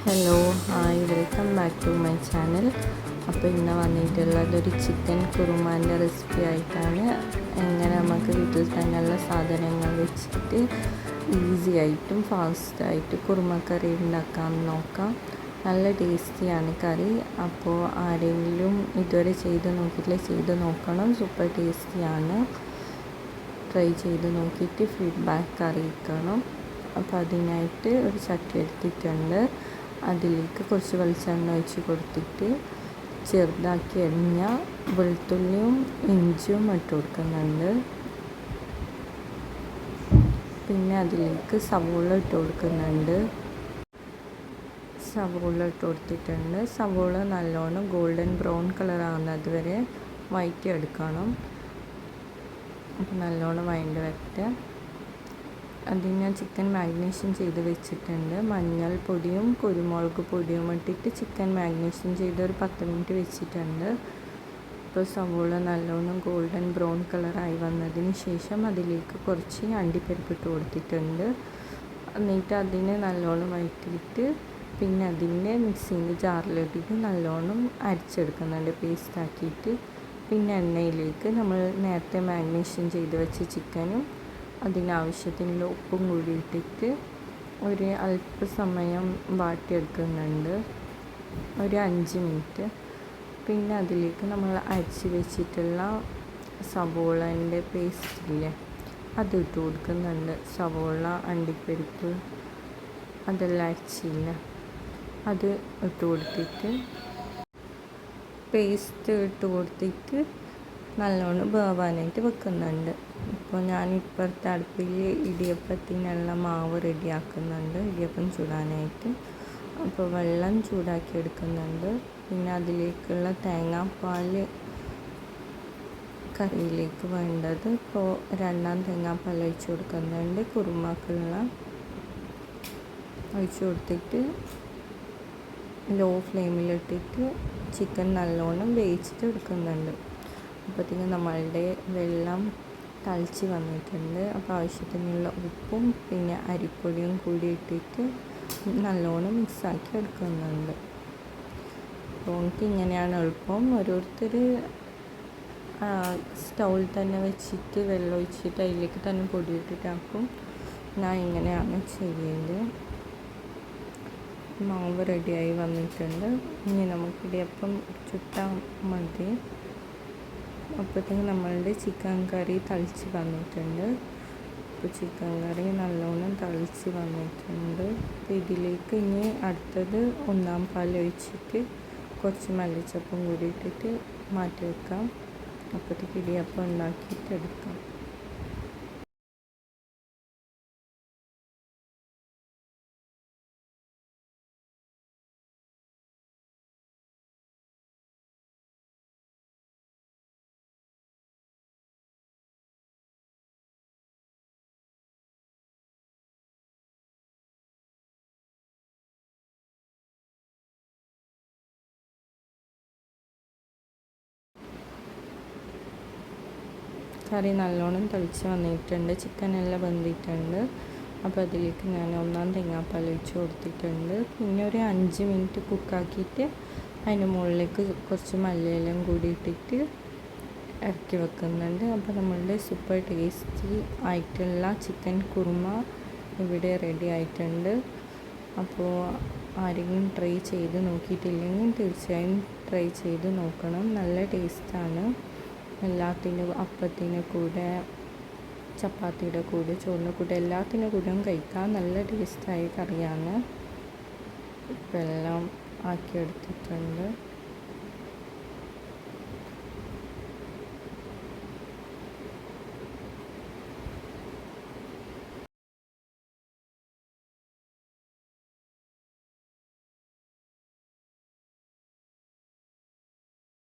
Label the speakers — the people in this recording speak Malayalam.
Speaker 1: Hello hi welcome back to my channel. അപ്പോൾ ഇന്ന് വന്നിട്ടുള്ളതൊരു ചിക്കൻ കുറുമാൻ്റെ റെസിപ്പി ആയിട്ടാണ്. എങ്ങനെ നമുക്ക് വീട്ടിൽ തന്നെയുള്ള സാധനങ്ങൾ വെച്ചിട്ട് ഈസി ആയിട്ടും ഫാസ്റ്റായിട്ട് കുറുമക്കറി ഉണ്ടാക്കാൻ നോക്കാം. നല്ല ടേസ്റ്റിയാണ് കറി. അപ്പോൾ ആരെങ്കിലും ഇതുവരെ ചെയ്ത് നോക്കിയിട്ടില്ല, ചെയ്ത് നോക്കണം. സൂപ്പർ ടേസ്റ്റിയാണ്. ട്രൈ ചെയ്ത് നോക്കിയിട്ട് ഫീഡ്ബാക്ക് അറിയിക്കണം. അപ്പോൾ അതിനായിട്ട് ഒരു ചട്ടി എടുത്തിട്ടുണ്ട്. അതിലേക്ക് കുറച്ച് വെളിച്ചെണ്ണ ഒഴിച്ച് കൊടുത്തിട്ട് ചെറുതാക്കി അരിഞ്ഞ വെളുത്തുള്ളിയും ഇഞ്ചിയും ഇട്ട് കൊടുക്കുന്നുണ്ട്. പിന്നെ അതിലേക്ക് സവോള ഇട്ട് കൊടുക്കുന്നുണ്ട്. സവോള ഇട്ട് കൊടുത്തിട്ടുണ്ട്. സവോള നല്ലോണം ഗോൾഡൻ ബ്രൗൺ കളർ ആകുന്നത് വരെ വഴറ്റിയെടുക്കണം. അപ്പോൾ നല്ലോണം വഴണ്ട് വരട്ടെ. അതിന് ഞാൻ ചിക്കൻ മാഗ്നേഷൻ ചെയ്ത് വെച്ചിട്ടുണ്ട്. മഞ്ഞൾപ്പൊടിയും കുരുമുളക് പൊടിയും ഇട്ടിട്ട് ചിക്കൻ മാഗ്നേഷൻ ചെയ്ത് ഒരു 10 മിനിറ്റ് വെച്ചിട്ടുണ്ട്. ഇപ്പോൾ സവോള നല്ലോണം ഗോൾഡൻ ബ്രൗൺ കളറായി വന്നതിന് ശേഷം അതിലേക്ക് കുറച്ച് അണ്ടിപ്പരിപ്പ് ഇട്ട് കൊടുത്തിട്ടുണ്ട്. എന്നിട്ട് അതിനെ നല്ലോണം വഴറ്റിയിട്ട് പിന്നെ അതിൻ്റെ മിക്സിൻ്റെ ജാറിലിട്ടിട്ട് നല്ലോണം അരച്ചെടുക്കുന്നുണ്ട്, പേസ്റ്റാക്കിയിട്ട്. പിന്നെ എണ്ണയിലേക്ക് നമ്മൾ നേരത്തെ മാഗ്നേഷൻ ചെയ്ത് വെച്ച ചിക്കനും അതിനാവശ്യത്തിനുള്ള ഉപ്പും കൂടി ഇട്ടിട്ട് ഒരു അല്പസമയം വാട്ടിയെടുക്കുന്നുണ്ട്, ഒരു 5 മിനിറ്റ്. പിന്നെ അതിലേക്ക് നമ്മൾ അരച്ച് വെച്ചിട്ടുള്ള സവോളൻ്റെ പേസ്റ്റില്ലേ, അത് ഇട്ട് കൊടുക്കുന്നുണ്ട്. സവോള, അണ്ടിപ്പരിപ്പ് അതെല്ലാം അരച്ചില്ല, അത് ഇട്ട് കൊടുത്തിട്ട് പേസ്റ്റ് ഇട്ട് കൊടുത്തിട്ട് നല്ലോണം വേവാനായിട്ട് വെക്കുന്നുണ്ട്. ഇപ്പോൾ ഞാൻ ഇപ്പുറത്തെ അടുപ്പിൽ ഇടിയപ്പത്തിനുള്ള മാവ് റെഡിയാക്കുന്നുണ്ട്, ഇടിയപ്പം ചൂടാനായിട്ട്. അപ്പോൾ വെള്ളം ചൂടാക്കി എടുക്കുന്നുണ്ട്. പിന്നെ അതിലേക്കുള്ള തേങ്ങാപ്പാൽ കറിയിലേക്ക് വേണ്ടത്. ഇപ്പോൾ 2ാം തേങ്ങാപ്പാൽ ഒഴിച്ച് കൊടുക്കുന്നുണ്ട്. കുറുമക്കുള്ള ഒഴിച്ച് കൊടുത്തിട്ട് ലോ ഫ്ലെയിമിലിട്ടിട്ട് ചിക്കൻ നല്ലോണം വേവിച്ചിട്ട് എടുക്കുന്നുണ്ട്. അപ്പോഴത്തേക്കും നമ്മളുടെ വെള്ളം തിളച്ച് വന്നിട്ടുണ്ട്. അപ്പോൾ ആവശ്യത്തിനുള്ള ഉപ്പും പിന്നെ അരിപ്പൊടിയും കൂടി ഇട്ടിട്ട് നല്ലോണം മിക്സാക്കി എടുക്കുന്നുണ്ട്. അപ്പോൾ എനിക്ക് ഇങ്ങനെയാണ് എളുപ്പം. ഓരോരുത്തർ സ്റ്റൗവിൽ തന്നെ വെച്ചിട്ട് വെള്ളം ഒഴിച്ചിട്ട് അതിലേക്ക് തന്നെ പൊടി ഇട്ടിട്ടാക്കും. ഞാൻ ഇങ്ങനെയാണ് ചെയ്യുന്നത്. മാവ് റെഡിയായി വന്നിട്ടുണ്ട്. ഇനി നമുക്ക് ഇടിയപ്പം ചുട്ടാൽ മതി. അപ്പോഴത്തേക്കും നമ്മളുടെ ചിക്കൻ കറി തളിച്ച് വന്നിട്ടുണ്ട്. അപ്പോൾ ചിക്കൻ കറി നല്ലോണം തളിച്ച് വന്നിട്ടുണ്ട്. അപ്പോൾ ഇതിലേക്ക് ഇനി അടുത്തത് 1ാം പാൽ ഒഴിച്ചിട്ട് കുറച്ച് മല്ലിച്ചപ്പും കൂടി ഇട്ടിട്ട് മാറ്റി വെക്കാം. അപ്പോഴത്തേക്ക് ഇടിയപ്പം ഉണ്ടാക്കിയിട്ട് എടുക്കാം. കറി നല്ലോണം തിളച്ച് വന്നിട്ടുണ്ട്. ചിക്കനെല്ലാം വെന്തിട്ടുണ്ട്. അപ്പോൾ അതിലേക്ക് ഞാൻ 1ാം തേങ്ങാപ്പാൽ ഒഴിച്ച് കൊടുത്തിട്ടുണ്ട്. പിന്നെ ഒരു 5 മിനിറ്റ് കുക്കാക്കിയിട്ട് അതിൻ്റെ മുകളിലേക്ക് കുറച്ച് മല്ലിയിലയും കൂടി ഇട്ടിട്ട് ഇറക്കി വെക്കുന്നുണ്ട്. അപ്പോൾ നമ്മളുടെ സൂപ്പർ ടേസ്റ്റി ആയിട്ടുള്ള ചിക്കൻ കുറുമ ഇവിടെ റെഡി ആയിട്ടുണ്ട്. അപ്പോൾ ആരെങ്കിലും ട്രൈ ചെയ്ത് നോക്കിയിട്ടില്ലെങ്കിൽ തീർച്ചയായും ട്രൈ ചെയ്ത് നോക്കണം. നല്ല ടേസ്റ്റാണ്. എല്ലാത്തിനും അപ്പത്തിൻ്റെ കൂടെ, ചപ്പാത്തിയുടെ കൂടെ, ചോറിൻ്റെ കൂടെ എല്ലാത്തിൻ്റെ കൂടെയും കഴിക്കാൻ നല്ല ടേസ്റ്റായ കറിയാണ്. ഇപ്പം എല്ലാം ആക്കിയെടുത്തിട്ടുണ്ട്.